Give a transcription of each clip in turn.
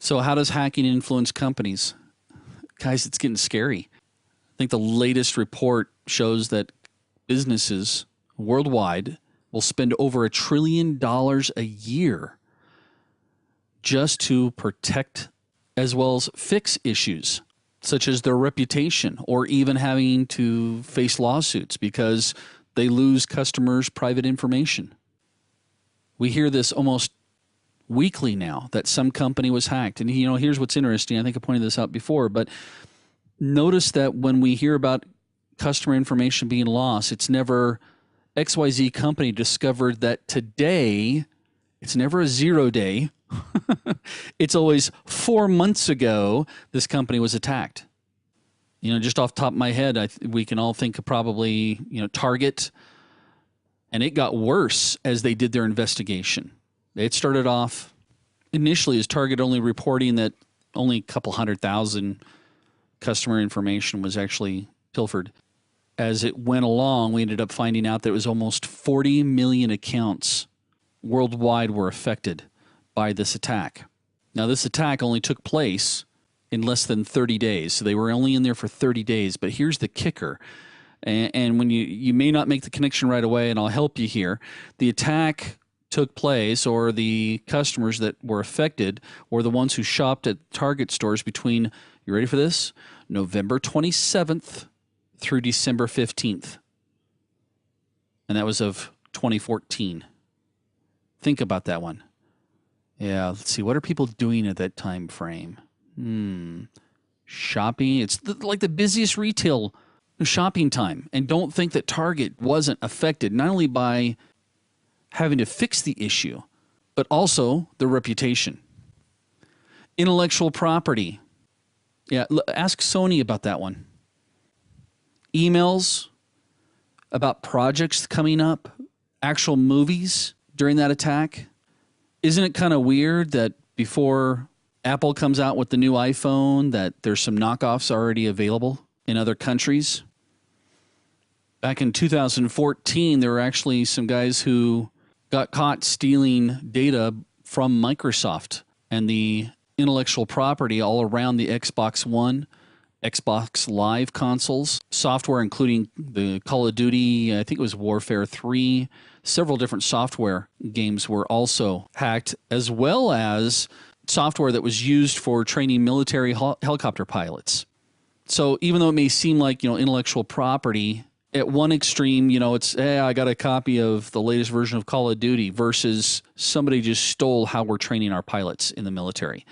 So how does hacking influence companies? Guys, it's getting scary. I think the latest report shows that businesses worldwide will spend over $1 trillion a year just to protect as well as fix issues such as their reputation, or even having to face lawsuits because they lose customers' private information. We hear this almost weekly now that some company was hacked. And, here's what's interesting. I think I pointed this out before, but notice that when we hear about customer information being lost, it's never XYZ company discovered that today. It's never a 0 day. It's always 4 months ago this company was attacked. Just off the top of my head, we can all think of probably, Target. And it got worse as they did their investigation. It started off initially as Target only reporting that only a couple 100,000 customer information was actually pilfered. As it went along, we ended up finding out that it was almost 40 million accounts worldwide were affected by this attack. Now, this attack only took place in less than 30 days. So they were only in there for 30 days. But here's the kicker. And when you may not make the connection right away, and I'll help you here. The attack took place, or the customers that were affected were the ones who shopped at Target stores between, you ready for this? November 27th through December 15th. And that was of 2014. Think about that one. Yeah, let's see. What are people doing at that time frame? Shopping. It's like the busiest retail shopping time. And don't think that Target wasn't affected, not only by having to fix the issue, but also their reputation. Intellectual property. Yeah, ask Sony about that one. Emails about projects coming up, actual movies during that attack. Isn't it kind of weird that before Apple comes out with the new iPhone that there's some knockoffs already available in other countries? Back in 2014, there were actually some guys who got caught stealing data from Microsoft and the intellectual property all around the Xbox One, Xbox Live consoles, software including the Call of Duty, I think it was Warfare 3, several different software games were also hacked, as well as software that was used for training military helicopter pilots. So even though it may seem like, intellectual property, at one extreme, it's, hey, I got a copy of the latest version of Call of Duty, versus somebody just stole how we're training our pilots in the military.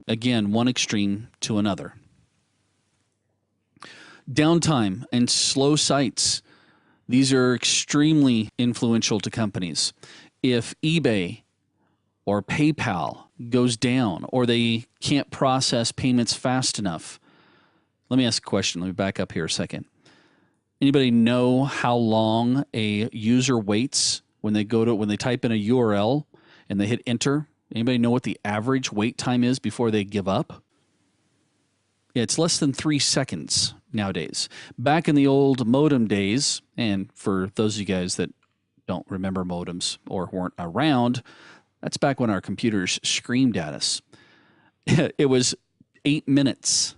Again, one extreme to another. Downtime and slow sites. These are extremely influential to companies. If eBay or PayPal goes down, or they can't process payments fast enough. Let me ask a question. Let me back up here a second. Anybody know how long a user waits when they type in a URL and they hit enter? Anybody know what the average wait time is before they give up? Yeah, it's less than 3 seconds nowadays. Back in the old modem days, and for those of you guys that don't remember modems or weren't around, that's back when our computers screamed at us. It was 8 minutes,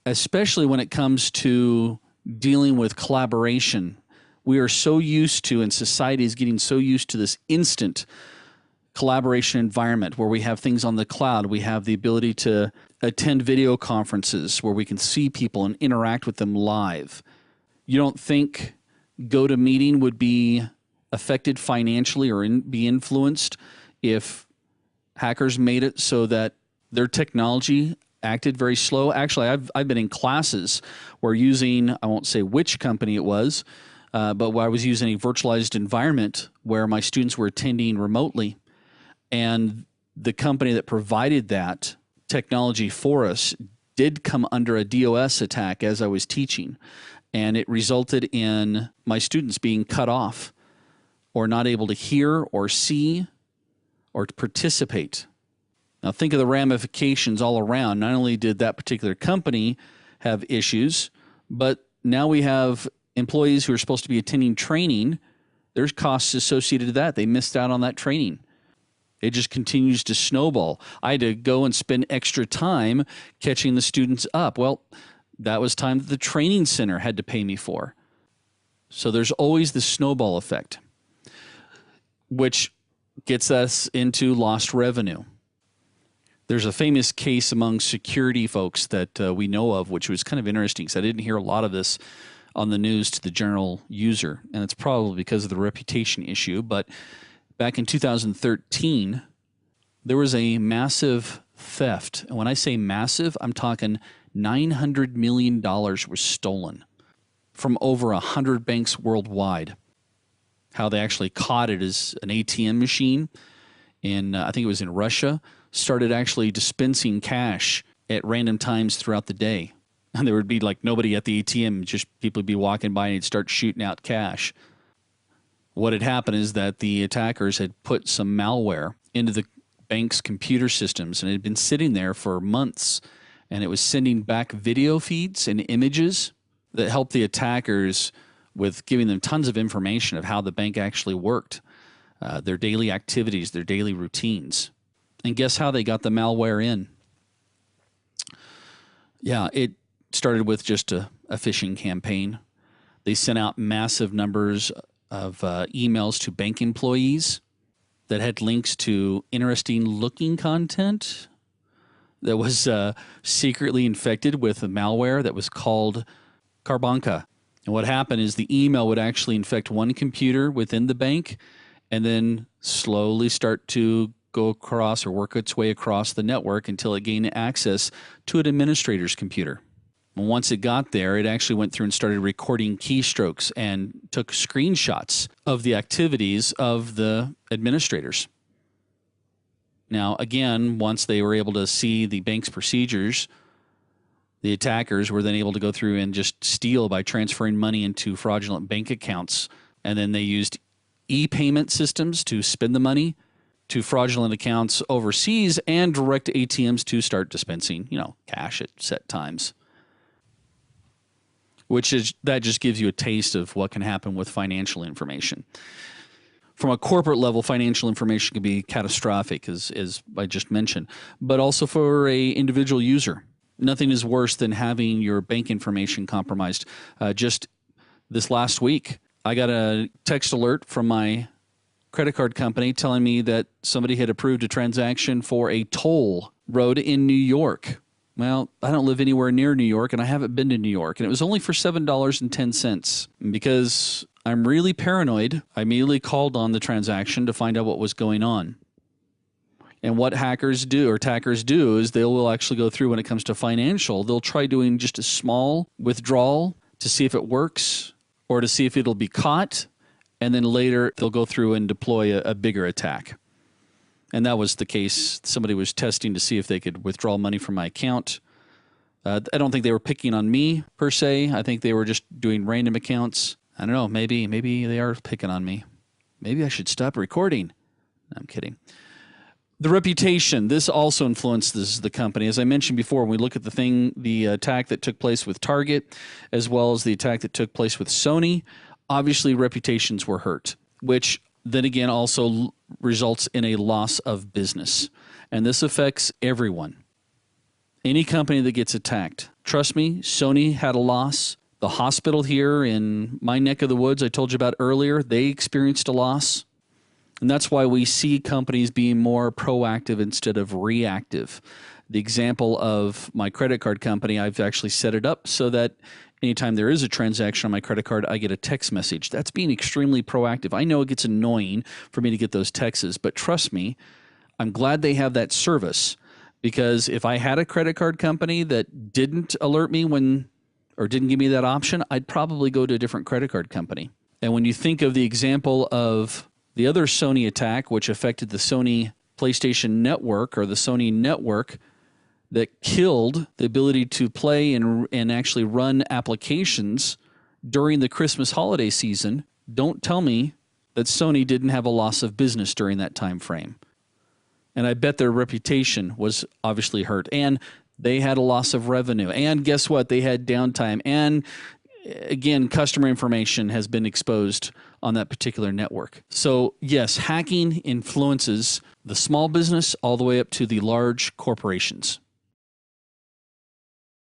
especially when it comes to dealing with collaboration. We are so used to, and society is getting so used to, this instant collaboration environment where we have things on the cloud. We have the ability to attend video conferences where we can see people and interact with them live. You don't think GoToMeeting would be affected financially or be influenced if hackers made it so that their technology acted very slow? Actually, I've been in classes where using, I won't say which company it was, but where I was using a virtualized environment where my students were attending remotely, and the company that provided that technology for us did come under a DOS attack as I was teaching, and it resulted in my students being cut off or not able to hear or see or to participate. Now think of the ramifications all around. Not only did that particular company have issues, but now we have employees who are supposed to be attending training. There's costs associated to that. They missed out on that training. It just continues to snowball. I had to go and spend extra time catching the students up. Well, that was time that the training center had to pay me for. So there's always the snowball effect, which gets us into lost revenue. There's a famous case among security folks that we know of, which was kind of interesting because I didn't hear a lot of this on the news to the general user, and it's probably because of the reputation issue. But back in 2013, there was a massive theft. And when I say massive, I'm talking $900 million was stolen from over 100 banks worldwide. How they actually caught it is an ATM machine, and I think it was in Russia, started actually dispensing cash at random times throughout the day. And there would be like nobody at the ATM, just people would be walking by and they'd start shooting out cash. What had happened is that the attackers had put some malware into the bank's computer systems, and it had been sitting there for months, and it was sending back video feeds and images that helped the attackers with giving them tons of information of how the bank actually worked, their daily activities, their daily routines. And guess how they got the malware in? Yeah, it started with just a phishing campaign. They sent out massive numbers of emails to bank employees that had links to interesting looking content that was secretly infected with a malware that was called Karbonka. And what happened is the email would actually infect one computer within the bank and then slowly start to go across or work its way across the network until it gained access to an administrator's computer. And once it got there, it actually went through and started recording keystrokes and took screenshots of the activities of the administrators. Now, again, once they were able to see the bank's procedures, the attackers were then able to go through and just steal by transferring money into fraudulent bank accounts. And then they used e-payment systems to spend the money to fraudulent accounts overseas and direct ATMs to start dispensing, cash at set times. That just gives you a taste of what can happen with financial information. From a corporate level, financial information can be catastrophic, as I just mentioned, but also for a individual user. Nothing is worse than having your bank information compromised. Just this last week, I got a text alert from my credit card company telling me that somebody had approved a transaction for a toll road in New York. Well, I don't live anywhere near New York, and I haven't been to New York, and it was only for $7.10. Because I'm really paranoid, I immediately called on the transaction to find out what was going on. And what hackers do or attackers do is they will actually go through when it comes to financial. They'll try doing just a small withdrawal to see if it works or to see if it'll be caught. And then later they'll go through and deploy a bigger attack. And that was the case. Somebody was testing to see if they could withdraw money from my account. I don't think they were picking on me per se. I think they were just doing random accounts. I don't know. Maybe they are picking on me. Maybe I should stop recording. No, I'm kidding. The reputation, this also influences the company. As I mentioned before, when we look at the attack that took place with Target, as well as the attack that took place with Sony, obviously reputations were hurt, which then again also results in a loss of business. And this affects everyone. Any company that gets attacked. Trust me, Sony had a loss. The hospital here in my neck of the woods I told you about earlier, they experienced a loss. And that's why we see companies being more proactive instead of reactive. The example of my credit card company, I've actually set it up so that anytime there is a transaction on my credit card, I get a text message. That's being extremely proactive. I know it gets annoying for me to get those texts, but trust me, I'm glad they have that service, because if I had a credit card company that didn't alert me or didn't give me that option, I'd probably go to a different credit card company. And when you think of the example of the other Sony attack, which affected the Sony PlayStation Network or the Sony Network, that killed the ability to play and actually run applications during the Christmas holiday season, don't tell me that Sony didn't have a loss of business during that time frame. And I bet their reputation was obviously hurt. And they had a loss of revenue. And guess what? They had downtime. And again, customer information has been exposed on that particular network. So yes, hacking influences the small business all the way up to the large corporations.